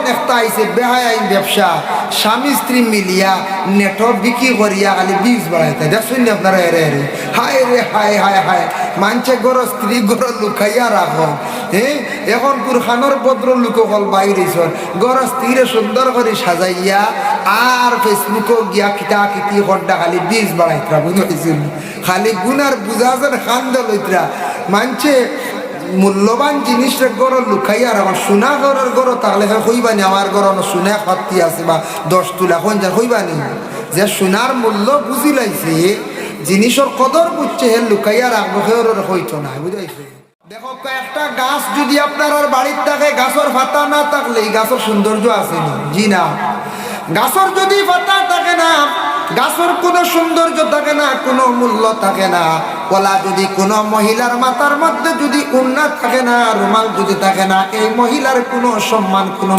এখন একটা আইছে বেহায়াইন ব্যবসা, স্বামী স্ত্রী মিলিয়া নেট বিক্রি করিয়া খালি বীজ বাড়াইতে দেখুন আপনারা এরে এরে হায় রে হায় হায় হায় মানছে গড় স্ত্রী গড় লুকাইয়া রাখো। হ্যাঁ, এখন পুরখানোর ভদ্র লোকসকল বাইরেছর গড় স্ত্রীরে সুন্দর করে সাজাইয়া আর ফেসবুকও গিয়া কিতা কিতি হড্ডা খালি বীজ বাড়াইতরা বুঝেছিল, খালি গুনার বুঝা যেন খান্দ লইতরা মানছে মূল্যবান জিনিসটা গড় লুকাইয়া আর আমার সোনা ঘরের গড় তাহলে হইবানি আমার গড় সোনা খত্তি আছে বা 10 তুলা যা হইবানি যে সোনার মূল্য বুঝি লাইছে জিনিসের কদর বুঝছে হে লুকাইয়া রাখবো হইতো না বুঝাইছে। দেখো একটা গাছ যদি আপনার আর বাড়ির থাকে গাছের পাতা না থাকলে এই গাছের সৌন্দর্য আসেনি, জি না। গাছের যদি পাতা থাকে না, গাছের কোনো সৌন্দর্য থাকে না, কোনো মূল্য থাকে না। ওলা যদি কোনো মহিলার মাথার মধ্যে যদি উন্নত থাকে না, রুমাল যদি থাকে না, এই মহিলার কোনো সম্মান কোনো